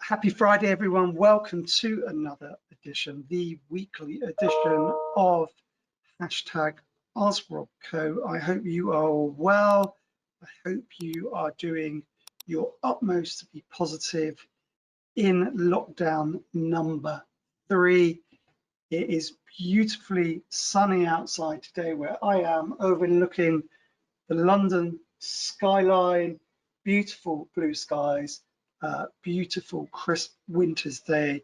Happy Friday, everyone. Welcome to another edition, the weekly edition of #askrobco. I hope you are all well. I hope you are doing your utmost to be positive in lockdown number 3. It is beautifully sunny outside today where I am, overlooking the London skyline, beautiful blue skies. Beautiful crisp winter's day.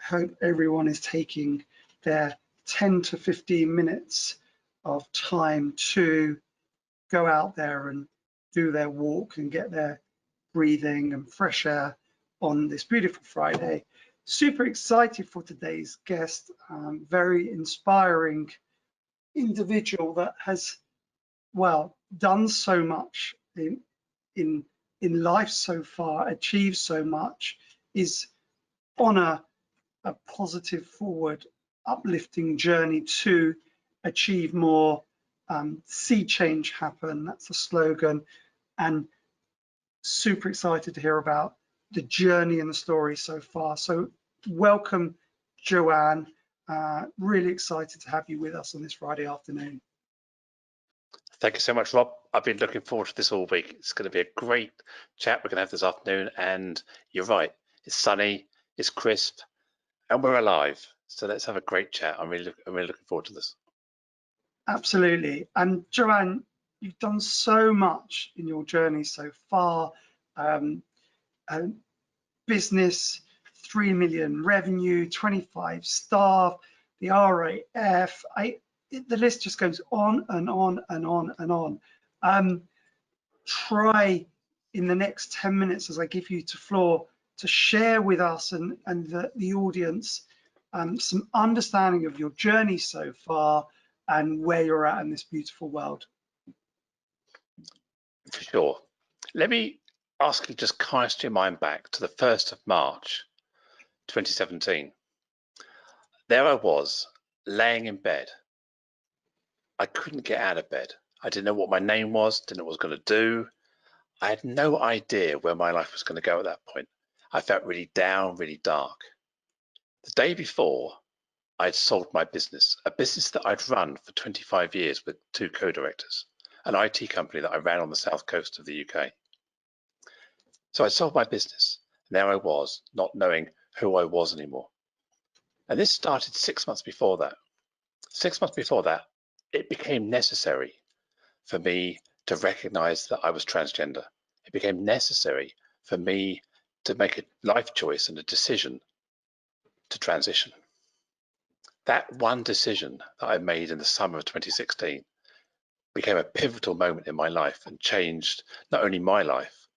I hope everyone is taking their 10 to 15 minutes of time to go out there and do their walk and get their breathing and fresh air on this beautiful Friday. Super excited for today's guest. Very inspiring individual that has, well, done so much in life so far, achieved so much, is on a positive, forward, uplifting journey to achieve more, see change happen. That's the slogan, and super excited to hear about the journey and the story so far. So welcome, Joanne. Really excited to have you with us on this Friday afternoon. Thank you so much, Rob. I've been looking forward to this all week. It's going to be a great chat we're going to have this afternoon. And you're right, it's sunny, it's crisp, and we're alive. So let's have a great chat. I'm really looking forward to this. Absolutely. And Joanne, you've done so much in your journey so far. Business, 3 million revenue, 25 staff, the RAF. The list just goes on and on and on and on. Try in the next 10 minutes as I give you the floor to share with us and the audience some understanding of your journey so far and where you're at in this beautiful world. For sure. Let me ask you, just cast your mind back to the 1st of March 2017. There I was, laying in bed. I couldn't get out of bed. I didn't know what my name was, didn't know what I was going to do. I had no idea where my life was going to go at that point. I felt really down, really dark. The day before, I'd sold my business, a business that I'd run for 25 years with 2 co-directors, an IT company that I ran on the south coast of the UK. So I sold my business, and there I was, not knowing who I was anymore. And this started 6 months before that. 6 months before that, it became necessary for me to recognize that I was transgender. It became necessary for me to make a life choice and a decision to transition. That one decision that I made in the summer of 2016 became a pivotal moment in my life and changed not only my life,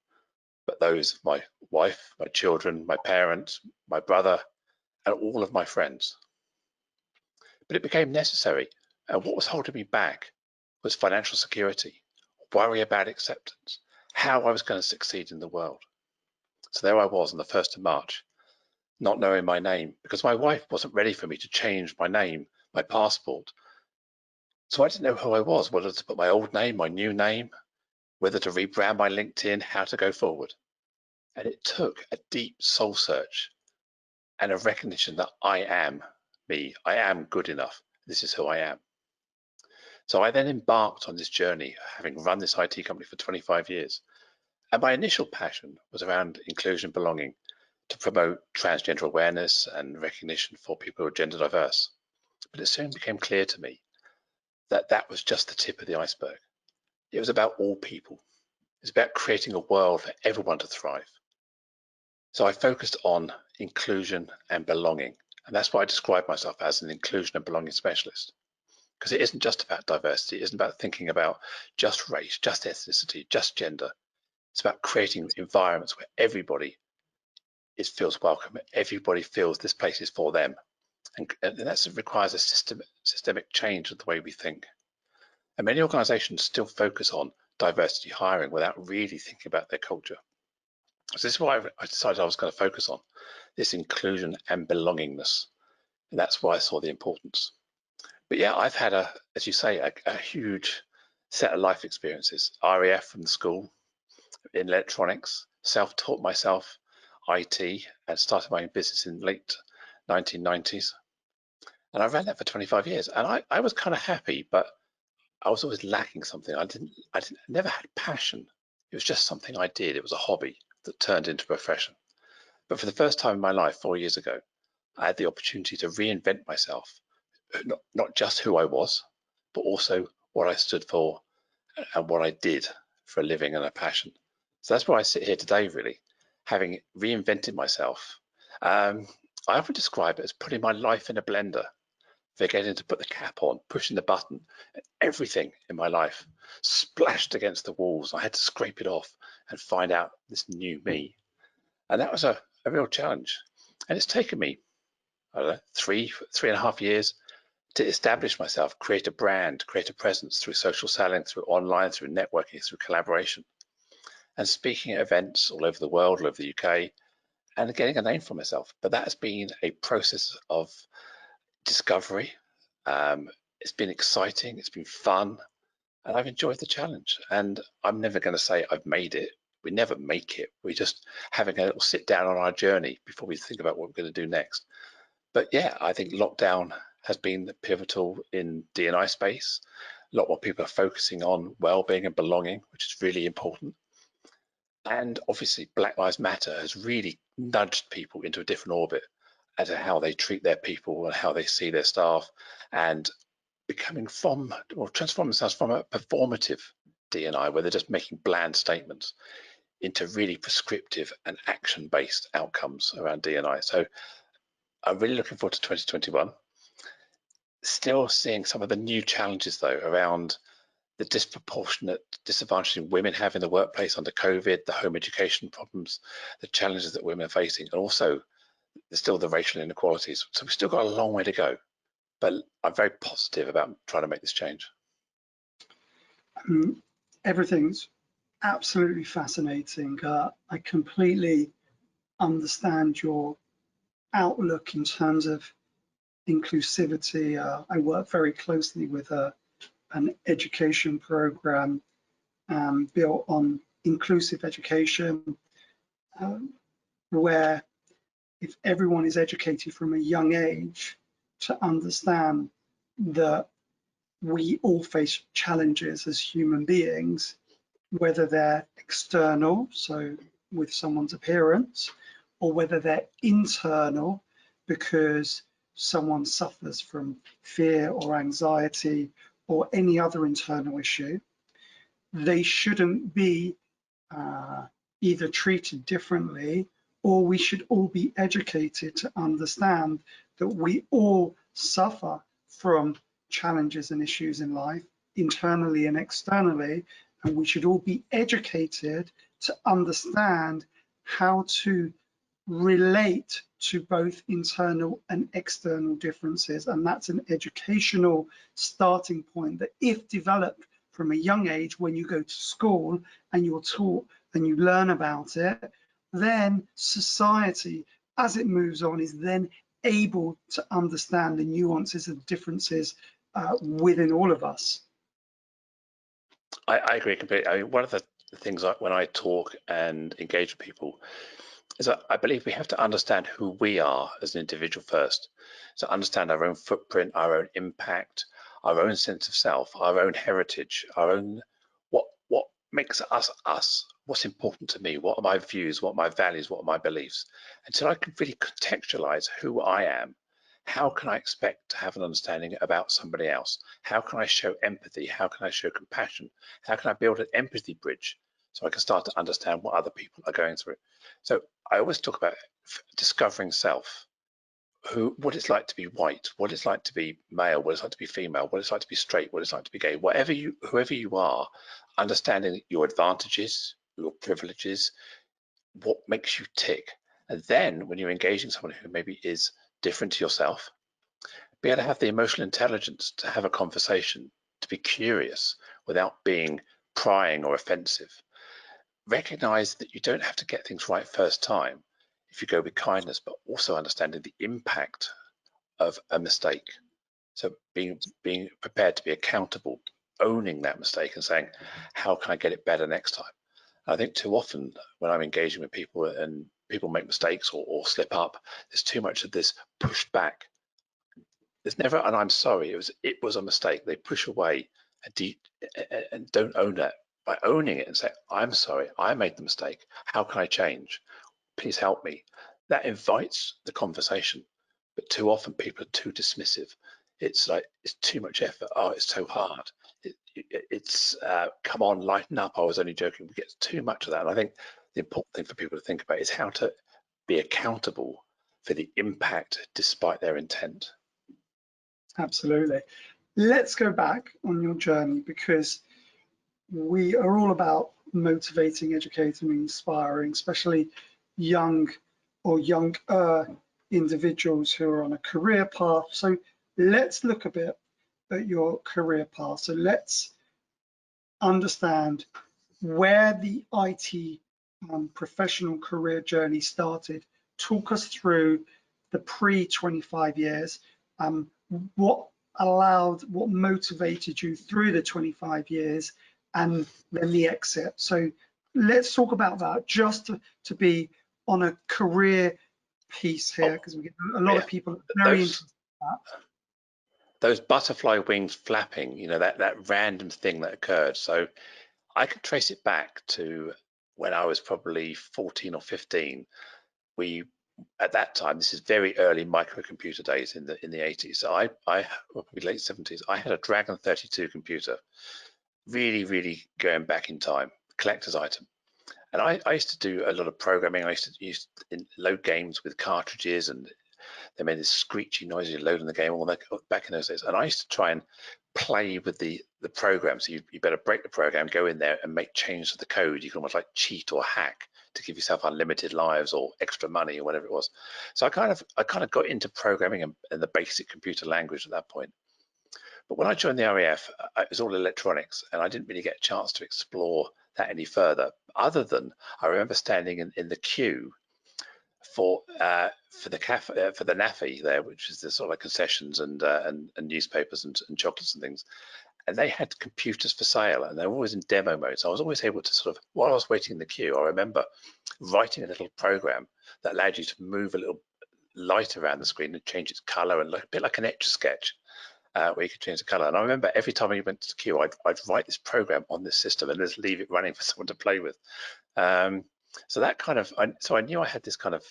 but those of my wife, my children, my parents, my brother, and all of my friends. But it became necessary, and what was holding me back was financial security, worry about acceptance, how I was going to succeed in the world. So there I was on the 1st of March, not knowing my name, because my wife wasn't ready for me to change my name, my passport. So I didn't know who I was, whether to put my old name, my new name, whether to rebrand my LinkedIn, how to go forward. And it took a deep soul search and a recognition that I am me, I am good enough, this is who I am. So I then embarked on this journey, having run this IT company for 25 years. And my initial passion was around inclusion and belonging, to promote transgender awareness and recognition for people who are gender diverse. But it soon became clear to me that that was just the tip of the iceberg. It was about all people. It's about creating a world for everyone to thrive. So I focused on inclusion and belonging. And that's why I describe myself as an inclusion and belonging specialist. Because it isn't just about diversity. It isn't about thinking about just race, just ethnicity, just gender. It's about creating environments where everybody feels welcome. Everybody feels this place is for them. And that requires a systemic change of the way we think. And many organizations still focus on diversity hiring without really thinking about their culture. So this is why I decided I was going to focus on this inclusion and belongingness. And that's why I saw the importance. But yeah, I've had, as you say, a huge set of life experiences. RAF from the school, in electronics, self-taught myself. IT and started my own business in late 1990s. And I ran that for 25 years. And I was kind of happy, but I was always lacking something. I never had passion. It was just something I did. It was a hobby that turned into a profession. But for the first time in my life, 4 years ago, I had the opportunity to reinvent myself, not just who I was, but also what I stood for and what I did for a living and a passion. So that's why I sit here today, really, having reinvented myself. I often describe it as putting my life in a blender, forgetting to put the cap on, pushing the button, and everything in my life splashed against the walls. I had to scrape it off and find out this new me. And that was a real challenge. And it's taken me, I don't know, 3.5 years to establish myself, create a brand, create a presence through social selling, through online, through networking, through collaboration, and speaking at events all over the world, all over the UK, and getting a name for myself. But that has been a process of discovery. It's been exciting, it's been fun, and I've enjoyed the challenge. And I'm never going to say I've made it. We never make it. We're just having a little sit down on our journey before we think about what we're going to do next. But yeah, I think lockdown has been pivotal in D&I space. A lot more people are focusing on well-being and belonging, which is really important. And obviously, Black Lives Matter has really nudged people into a different orbit as to how they treat their people and how they see their staff, and becoming from, or transforming themselves from a performative D&I, where they're just making bland statements, into really prescriptive and action-based outcomes around D&I. So I'm really looking forward to 2021. Still seeing some of the new challenges, though, around the disproportionate disadvantage women have in the workplace under COVID, the home education problems, the challenges that women are facing, and also there's still the racial inequalities. So we've still got a long way to go, but I'm very positive about trying to make this change. Everything's absolutely fascinating. I completely understand your outlook in terms of inclusivity. I work very closely with an education program built on inclusive education, where if everyone is educated from a young age to understand that we all face challenges as human beings, whether they're external, so with someone's appearance, or whether they're internal because someone suffers from fear or anxiety or any other internal issue, they shouldn't be either treated differently, or we should all be educated to understand that we all suffer from challenges and issues in life, internally and externally, and we should all be educated to understand how to relate to both internal and external differences. And that's an educational starting point that, if developed from a young age, when you go to school and you're taught and you learn about it, then society, as it moves on, is then able to understand the nuances and differences within all of us. I agree completely. I mean, one of the things when I talk and engage with people is that I believe we have to understand who we are as an individual first. So understand our own footprint, our own impact, our own sense of self, our own heritage, our own what makes us us, what's important to me, what are my views, what are my values, what are my beliefs. Until I can really contextualize who I am, how can I expect to have an understanding about somebody else? How can I show empathy? How can I show compassion? How can I build an empathy bridge so I can start to understand what other people are going through? So I always talk about discovering self, what it's like to be white, what it's like to be male, what it's like to be female, what it's like to be straight, what it's like to be gay, whoever you are, understanding your advantages, your privileges, what makes you tick. And then when you're engaging someone who maybe is different to yourself, be able to have the emotional intelligence to have a conversation, to be curious without being prying or offensive. Recognize that you don't have to get things right first time if you go with kindness, but also understanding the impact of a mistake. So being prepared to be accountable, owning that mistake and saying, how can I get it better next time? I think too often when I'm engaging with people and people make mistakes or slip up, there's too much of this push back. There's never, and I'm sorry, it was a mistake. They push away and don't own it. By owning it and say, I'm sorry, I made the mistake. How can I change? Please help me. That invites the conversation. But too often people are too dismissive. It's like, it's too much effort. Oh, it's so hard. It's come on, lighten up. I was only joking. We get too much of that. And I think the important thing for people to think about is how to be accountable for the impact despite their intent. Absolutely. Let's go back on your journey, because we are all about motivating, educating, and inspiring, especially young or younger individuals who are on a career path. So let's look a bit at your career path. So let's understand where the IT professional career journey started. Talk us through the pre-25 years, what motivated you through the 25 years, and then the exit. So let's talk about that, just to be on a career piece here, because we get a lot of people very interested in that. Those butterfly wings flapping, you know, that random thing that occurred. So I could trace it back to when I was probably 14 or 15. At that time, this is very early microcomputer days in the 80s. So I probably late 70s. I had a Dragon 32 computer, really going back in time, collector's item. And I used to do a lot of programming. I used to load games with cartridges, and they made this screechy noise as you loading the game all that back in those days. And I used to try and play with the program. So you better break the program, go in there and make changes to the code. You can almost like cheat or hack to give yourself unlimited lives or extra money or whatever it was. So I kind of got into programming and the basic computer language at that point. But when I joined the RAF, it was all electronics, and I didn't really get a chance to explore that any further, other than I remember standing in the queue for the NAFI there, which is the sort of like concessions and newspapers and chocolates and things. And they had computers for sale, and they were always in demo mode. So I was always able to sort of, while I was waiting in the queue, I remember writing a little program that allowed you to move a little light around the screen and change its color, and look a bit like an Etch-a-Sketch, where you could change the color. And I remember every time I went to the queue, I'd write this program on this system and just leave it running for someone to play with. So that kind of, so I knew I had this kind of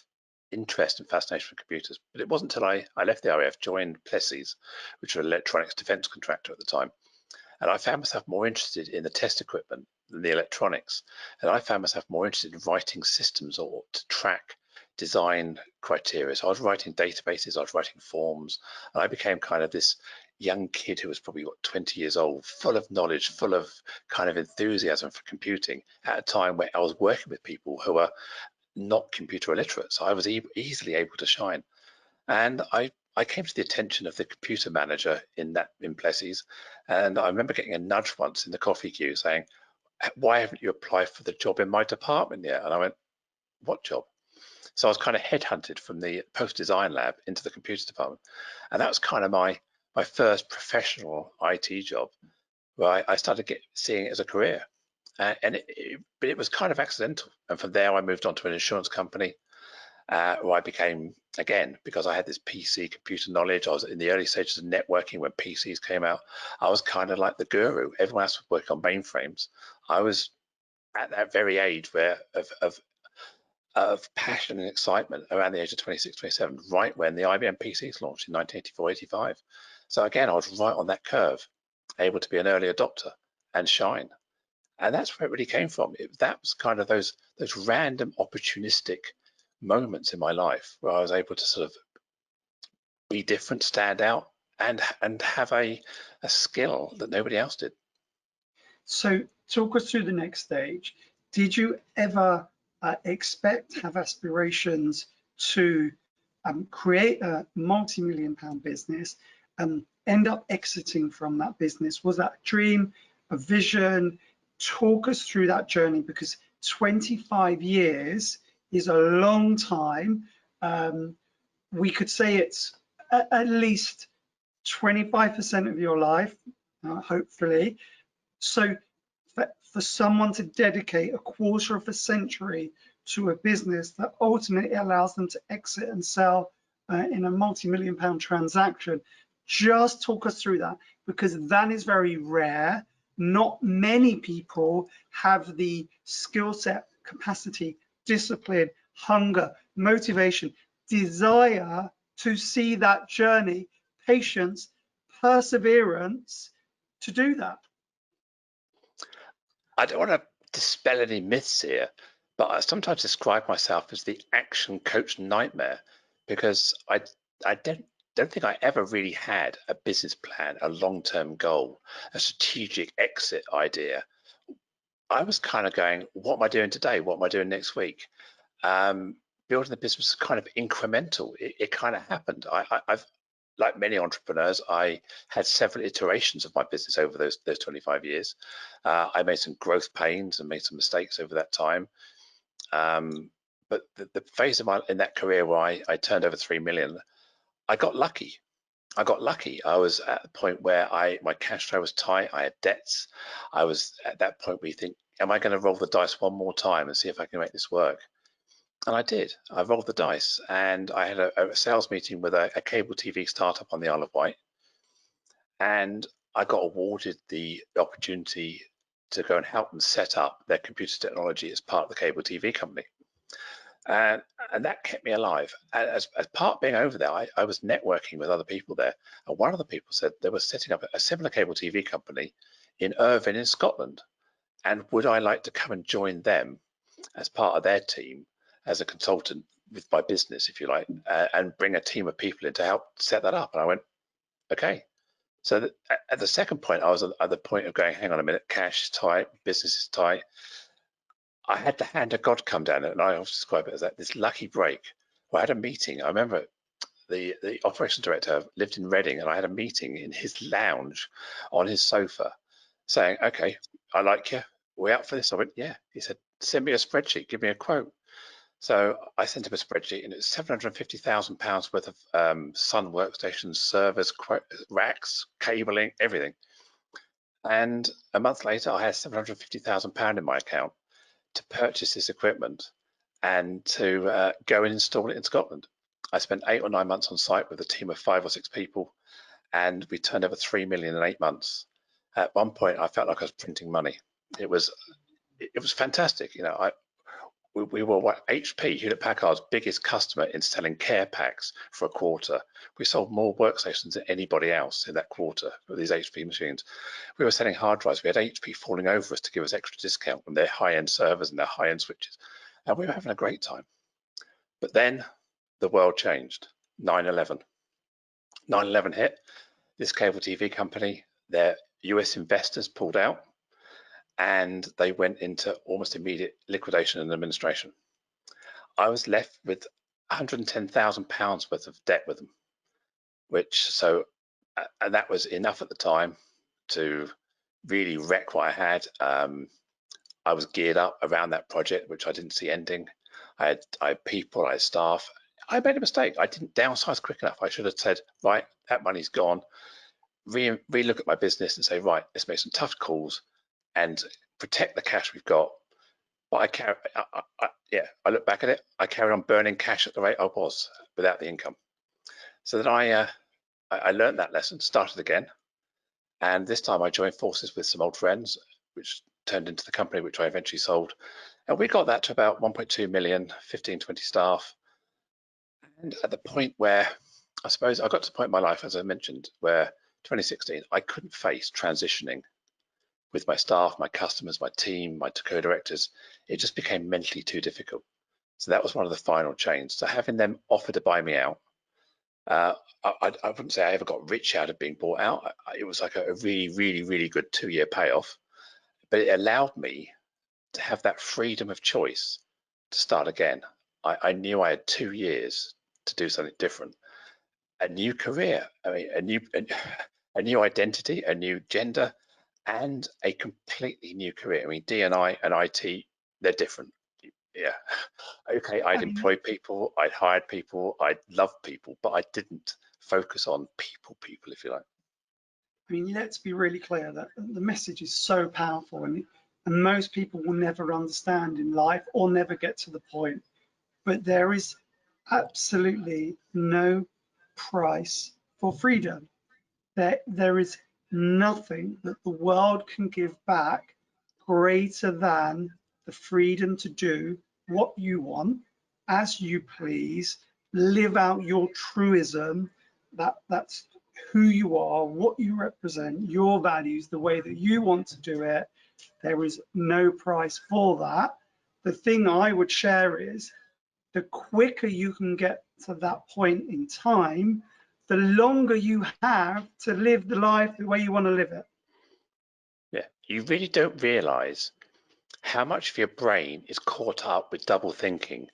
interest and fascination for computers, but it wasn't until I left the RAF, joined Plessis, which were an electronics defense contractor at the time. And I found myself more interested in the test equipment than the electronics. And I found myself more interested in writing systems or to track design criteria. So I was writing databases, I was writing forms, and I became kind of this young kid who was probably 20 years old, full of knowledge, full of kind of enthusiasm for computing at a time where I was working with people who were not computer illiterate. So I was easily able to shine. And I came to the attention of the computer manager in Plessis, and I remember getting a nudge once in the coffee queue saying, "Why haven't you applied for the job in my department yet?" And I went, "What job?" So I was kind of headhunted from the post design lab into the computer department, and that was kind of my first professional IT job, where I started seeing it as a career, but it was kind of accidental. And from there, I moved on to an insurance company. Where I became, again, because I had this PC computer knowledge, I was in the early stages of networking when PCs came out. I was kind of like the guru. Everyone else was working on mainframes. I was at that very age where of passion and excitement around the age of 26, 27, right when the IBM PCs launched in 1984, 85. So again, I was right on that curve, able to be an early adopter and shine. And that's where it really came from. That was kind of those random opportunistic moments in my life where I was able to sort of be different, stand out, and have a skill that nobody else did. So talk us through the next stage. Did you ever have aspirations to create a multi-million-pound business and end up exiting from that business? Was that a dream, a vision? Talk us through that journey, because 25 years is a long time. We could say it's at least 25% of your life, hopefully. So for someone to dedicate a quarter of a century to a business that ultimately allows them to exit and sell in a multi-million pound transaction. Just talk us through that, because that is very rare. Not many people have the skill set, capacity, discipline, hunger, motivation, desire to see that journey, patience, perseverance to do that. I don't want to dispel any myths here, but I sometimes describe myself as the action coach nightmare, because I don't think I ever really had a business plan, a long-term goal, a strategic exit idea. I was kind of going, what am I doing today? What am I doing next week? Building the business was kind of incremental. It kind of happened. I've, like many entrepreneurs, I had several iterations of my business over those 25 years. I made some growth pains and made some mistakes over that time. But the phase of in that career where I turned over 3 million, I got lucky. I was at the point where my cash flow was tight. I had debts. I was at that point where you think, am I going to roll the dice one more time and see if I can make this work? And I did. I rolled the dice, and I had a sales meeting with a cable TV startup on the Isle of Wight, and I got awarded the opportunity to go and help them set up their computer technology as part of the cable TV company. And that kept me alive. As part of being over there, I was networking with other people there. And one of the people said they were setting up a similar cable TV company in Irvine in Scotland. And would I like to come and join them as part of their team as a consultant with my business, if you like, and bring a team of people in to help set that up? And I went, okay. So at the second point, I was at the point of going, hang on a minute, cash is tight, business is tight. I had the hand of God come down, and I always describe it as this lucky break. I had a meeting. I remember the operations director lived in Reading, and I had a meeting in his lounge on his sofa saying, okay, I like you. We up for this? I went, yeah. He said, send me a spreadsheet, give me a quote. So I sent him a spreadsheet, and it was £750,000 worth of Sun workstations, servers, racks, cabling, everything. And a month later, I had £750,000 in my account to purchase this equipment and to go and install it in Scotland. I spent 8 or 9 months on site with a team of 5 or 6 people, and we turned over 3 million in 8 months. At one point, I felt like I was printing money. It was fantastic. You know, we were HP, Hewlett Packard's biggest customer in selling care packs for a quarter. We sold more workstations than anybody else in that quarter with these HP machines. We were selling hard drives. We had HP falling over us to give us extra discount on their high-end servers and their high-end switches. And we were having a great time. But then the world changed. 9/11. 9/11 hit. This cable TV company, their US investors pulled out, and they went into almost immediate liquidation and administration. I was left with £110,000 worth of debt with them, and that was enough at the time to really wreck what I had. I was geared up around that project, which I didn't see ending. I had people, I had staff. I made a mistake. I didn't downsize quick enough. I should have said, right, that money's gone. Re-look at my business and say, right, let's make some tough calls and protect the cash we've got. But I look back at it. I carried on burning cash at the rate I was without the income. So then I learned that lesson, started again, and this time I joined forces with some old friends, which turned into the company which I eventually sold. And we got that to about 1.2 million, 15, 20 staff. And at the point where I suppose I got to the point in my life, as I mentioned, where 2016, I couldn't face transitioning with my staff, my customers, my team, my co-directors. It just became mentally too difficult. So that was one of the final changes. So having them offer to buy me out, I wouldn't say I ever got rich out of being bought out. It was like a really, really, really good 2-year payoff, but it allowed me to have that freedom of choice to start again. I knew I had 2 years to do something different, a new career, I mean, a new identity, a new gender, and a completely new career. I mean, D&I and IT, they're different. Yeah. Okay, I'd employed people, I'd hired people, I'd loved people, but I didn't focus on people, if you like. I mean, let's be really clear that the message is so powerful, and and most people will never understand in life or never get to the point. But there is absolutely no price for freedom. There is nothing that the world can give back greater than the freedom to do what you want, as you please, live out your truism, that's who you are, what you represent, your values, the way that you want to do it. There is no price for that. The thing I would share is the quicker you can get to that point in time, the longer you have to live the life the way you want to live it. Yeah, you really don't realize how much of your brain is caught up with double thinking,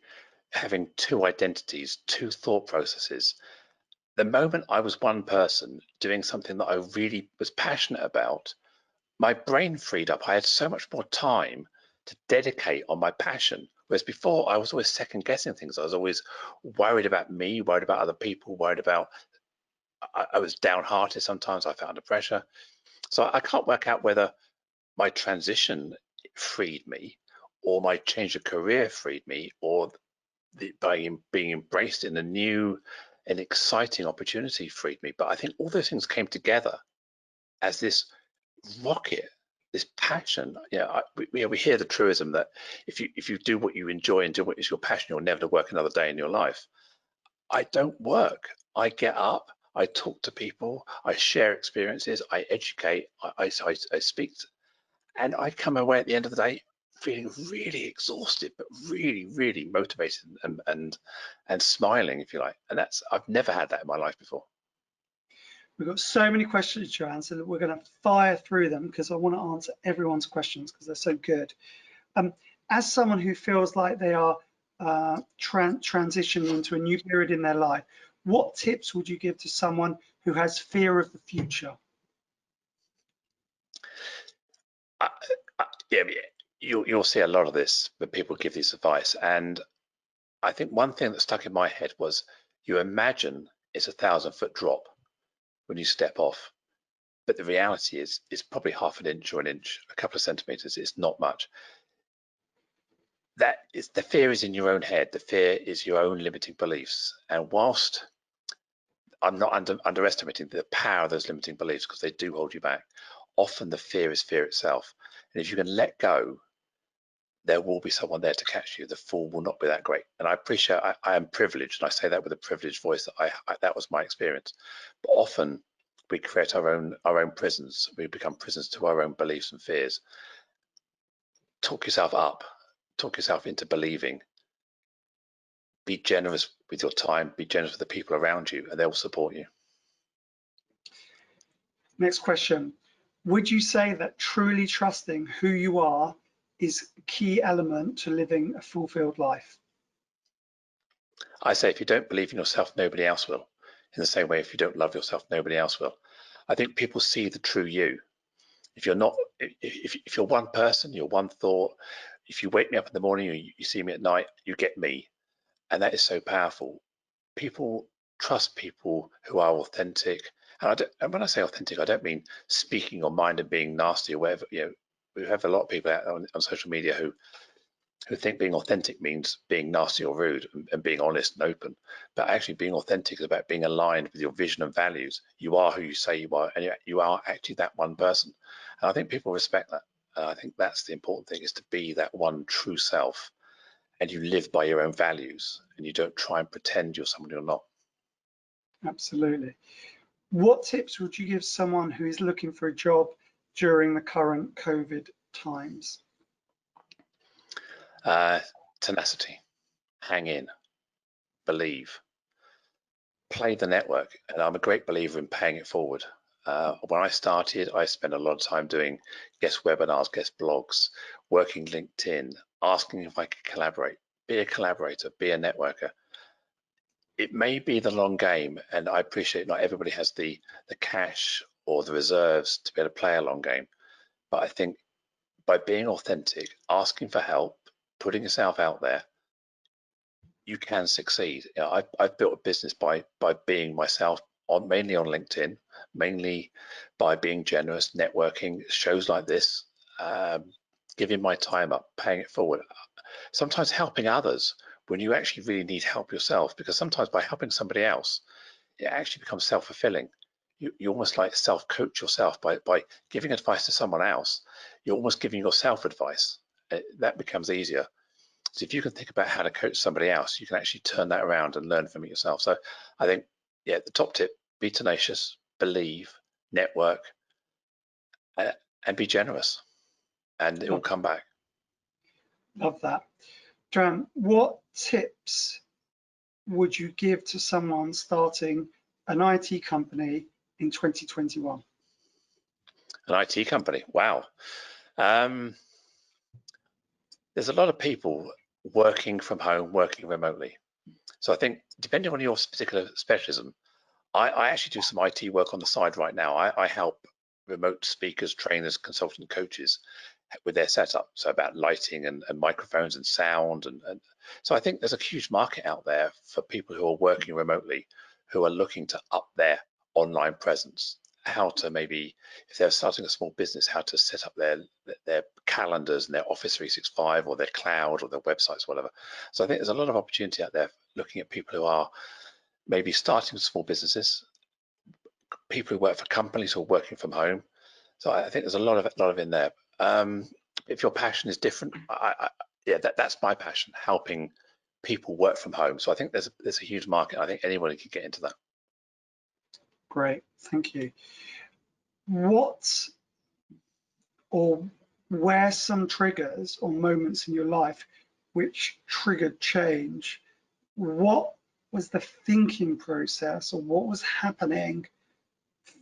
having two identities, two thought processes. The moment I was one person doing something that I really was passionate about, my brain freed up. I had so much more time to dedicate on my passion. Whereas before, I was always second guessing things. I was always worried about me, worried about other people, worried about, I was downhearted sometimes, I felt under pressure. So I can't work out whether my transition freed me or my change of career freed me, or by being embraced in a new and exciting opportunity freed me. But I think all those things came together as this rocket, this passion. We hear the truism that if you do what you enjoy and do what is your passion, you'll never work another day in your life. I don't work. I get up, I talk to people, I share experiences, I educate, I speak, and I come away at the end of the day feeling really exhausted, but really, really motivated and smiling, if you like. And I've never had that in my life before. We've got so many questions, Joanne, so we're going to fire through them because I want to answer everyone's questions because they're so good. As someone who feels like they are transitioning into a new period in their life, what tips would you give to someone who has fear of the future? Yeah, you'll see a lot of this when people give this advice. And I think one thing that stuck in my head was, you imagine it's 1,000-foot drop when you step off, but the reality is it's probably half an inch or an inch, a couple of centimeters. It's not much. The fear is in your own head. The fear is your own limiting beliefs. And whilst I'm not underestimating the power of those limiting beliefs, because they do hold you back, often the fear is fear itself. And if you can let go, there will be someone there to catch you. The fall will not be that great. And I appreciate, I am privileged, and I say that with a privileged voice, that that was my experience. But often we create our own prisons. We become prisoners to our own beliefs and fears. Talk yourself up, talk yourself into believing. Be generous with your time, be generous with the people around you, and they'll support you. Next question. Would you say that truly trusting who you are is a key element to living a fulfilled life? I say, if you don't believe in yourself, nobody else will. In the same way, if you don't love yourself, nobody else will. I think people see the true you. If you're not, if you're one person, you're one thought. If you wake me up in the morning, or you see me at night, you get me, and that is so powerful. People trust people who are authentic, and when I say authentic, I don't mean speaking your mind and being nasty or whatever. We have a lot of people out on social media who think being authentic means being nasty or rude, and being honest and open. But actually, being authentic is about being aligned with your vision and values. You are who you say you are, and you are actually that one person. And I think people respect that. And I think that's the important thing, is to be that one true self, and you live by your own values, and you don't try and pretend you're someone you're not. Absolutely. What tips would you give someone who is looking for a job during the current COVID times? Tenacity, hang in, believe, play the network. And I'm a great believer in paying it forward. When I started, I spent a lot of time doing guest webinars, guest blogs, working LinkedIn, asking if I could collaborate. Be a collaborator, be a networker. It may be the long game, and I appreciate not everybody has the cash or the reserves to be able to play a long game. But I think by being authentic, asking for help, putting yourself out there, you can succeed. I've built a business by being myself, mainly on LinkedIn, mainly by being generous, networking, shows like this. giving my time up, paying it forward, sometimes helping others when you actually really need help yourself, because sometimes by helping somebody else, it actually becomes self-fulfilling. You almost like self-coach yourself by giving advice to someone else. You're almost giving yourself advice. That becomes easier. So if you can think about how to coach somebody else, you can actually turn that around and learn from it yourself. So I think, yeah, the top tip: be tenacious, believe, network, and be generous, and it will come back. Love that. Joanne, what tips would you give to someone starting an IT company in 2021? An IT company, wow. There's a lot of people working from home, working remotely. So I think depending on your particular specialism, I actually do some IT work on the side right now. I help remote speakers, trainers, consultant coaches with their setup. So about lighting and microphones and sound. And so I think there's a huge market out there for people who are working remotely, who are looking to up their online presence, how to maybe, if they're starting a small business, how to set up their calendars and their Office 365 or their cloud or their websites, whatever. So I think there's a lot of opportunity out there looking at people who are maybe starting small businesses, people who work for companies who are working from home. So I think there's a lot of in there. If your passion is different, yeah, that's my passion, helping people work from home. So I think there's a huge market. I think anybody can get into that. Great, thank you. What or were some triggers or moments in your life which triggered change? What was the thinking process, or what was happening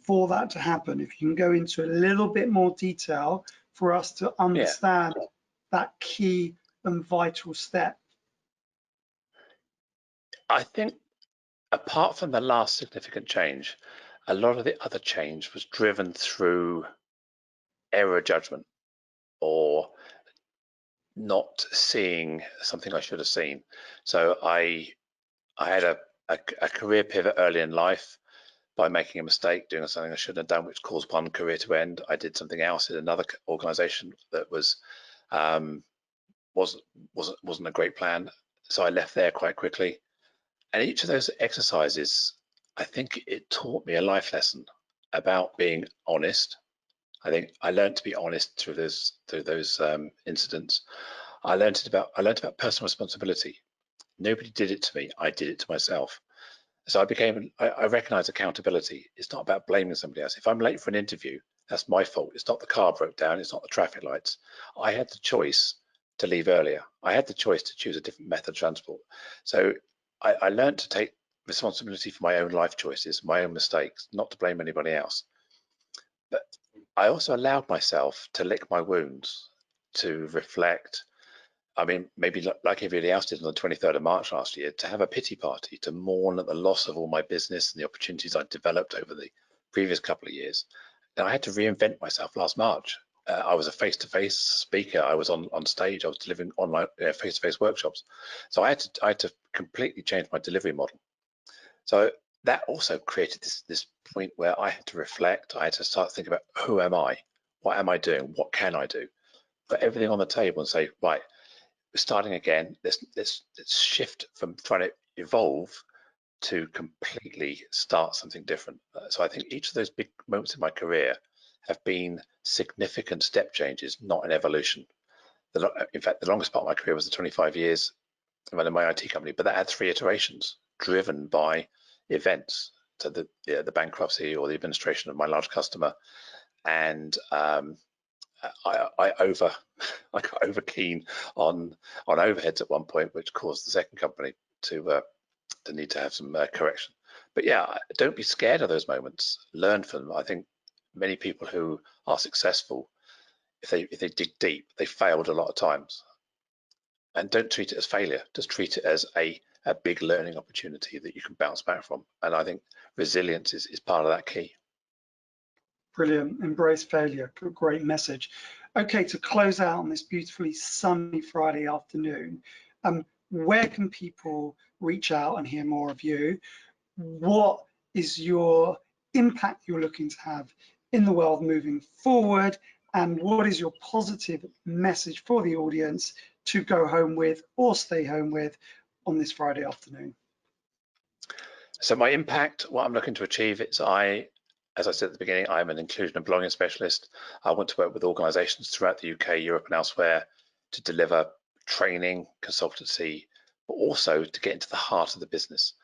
for that to happen? If you can go into a little bit more detail for us to understand that key and vital step. I think apart from the last significant change, a lot of the other change was driven through error judgment or not seeing something I should have seen. So I had a career pivot early in life by making a mistake, doing something I shouldn't have done, which caused one career to end. I did something else in another organization that wasn't a great plan. So I left there quite quickly. And each of those exercises, I think it taught me a life lesson about being honest. I think I learned to be honest through those incidents. I learned about personal responsibility. Nobody did it to me. I did it to myself. So I recognize accountability. It's not about blaming somebody else. If I'm late for an interview, that's my fault. It's not the car broke down. It's not the traffic lights. I had the choice to leave earlier. I had the choice to choose a different method of transport. So I learned to take responsibility for my own life choices, my own mistakes, not to blame anybody else. But I also allowed myself to lick my wounds, to reflect. I mean, maybe like everybody else did on the 23rd of March last year, to have a pity party, to mourn at the loss of all my business and the opportunities I'd developed over the previous couple of years. And I had to reinvent myself last March. I was a face-to-face speaker. I was on stage. I was delivering online face-to-face workshops. So I had to completely change my delivery model. So that also created this point where I had to reflect. I had to start thinking about, who am I? What am I doing? What can I do? Put everything on the table and say, right, we're starting again. Let's shift from trying to evolve to completely start something different. So I think each of those big moments in my career have been significant step changes, not an evolution. In fact, the longest part of my career was the 25 years running my IT company, but that had 3 iterations driven by events. So the bankruptcy or the administration of my large customer, and I got over keen on overheads at one point, which caused the second company to need to have some correction. But yeah, don't be scared of those moments. Learn from them. I think many people who are successful, if they dig deep, they failed a lot of times. And don't treat it as failure. Just treat it as a big learning opportunity that you can bounce back from. And I think resilience is part of that key. Brilliant. Embrace failure. Great message. Okay, to close out on this beautifully sunny Friday afternoon, where can people reach out and hear more of you? What is your impact you're looking to have in the world moving forward? and what is your positive message for the audience to go home with or stay home with on this Friday afternoon? So my impact, what I'm looking to achieve is as I said at the beginning, I'm an inclusion and belonging specialist. I want to work with organisations throughout the UK, Europe and elsewhere to deliver training, consultancy, but also to get into the heart of the business.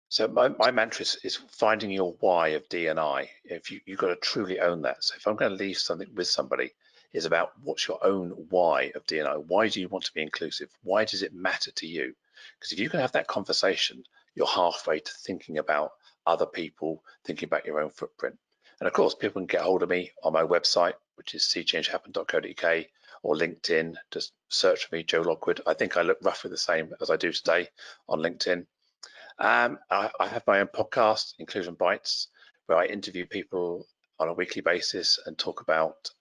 So my mantra is finding your why of D&I. If you've got to truly own that. So if I'm going to leave something with somebody, it's about what's your own why of D&I. Why do you want to be inclusive? Why does it matter to you? Because if you can have that conversation, you're halfway to thinking about other people, thinking about your own footprint. And of course, people can get hold of me on my website, which is seechangehappen.co.uk, or LinkedIn. Just search for me, Joe Lockwood. I think I look roughly the same as I do today on LinkedIn. I have my own podcast, Inclusion Bites, where I interview people on a weekly basis and talk about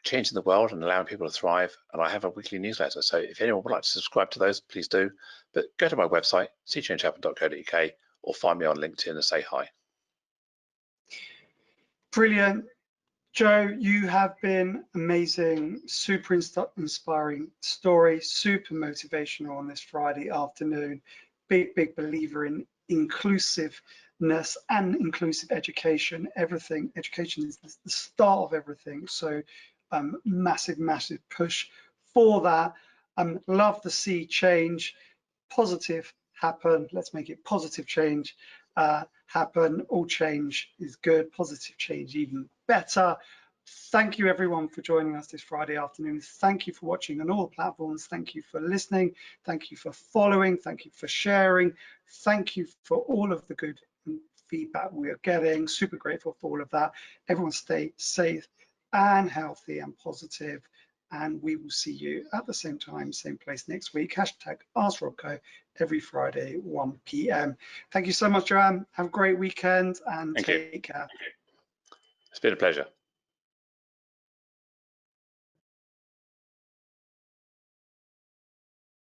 changing the world and allowing people to thrive. And I have a weekly newsletter. So if anyone would like to subscribe to those, please do. But go to my website, seechangehappen.co.uk, or find me on LinkedIn and say hi. Brilliant. Joe, you have been amazing, super inspiring story, super motivational on this Friday afternoon. Big believer in inclusiveness and inclusive education. Education is the start of everything. So massive push for that. Love to see change, positive happen. Let's make it positive change happen. All change is good, positive change even better. Thank you everyone for joining us this Friday afternoon. Thank you for watching on all platforms. Thank you for listening. Thank you for following. Thank you for sharing. Thank you for all of the good feedback we are getting. Super grateful for all of that. Everyone stay safe and healthy and positive. And we will see you at the same time, same place next week. #AskRobco every Friday, 1 p.m. Thank you so much, Joanne. Have a great weekend and take care. It's been a pleasure.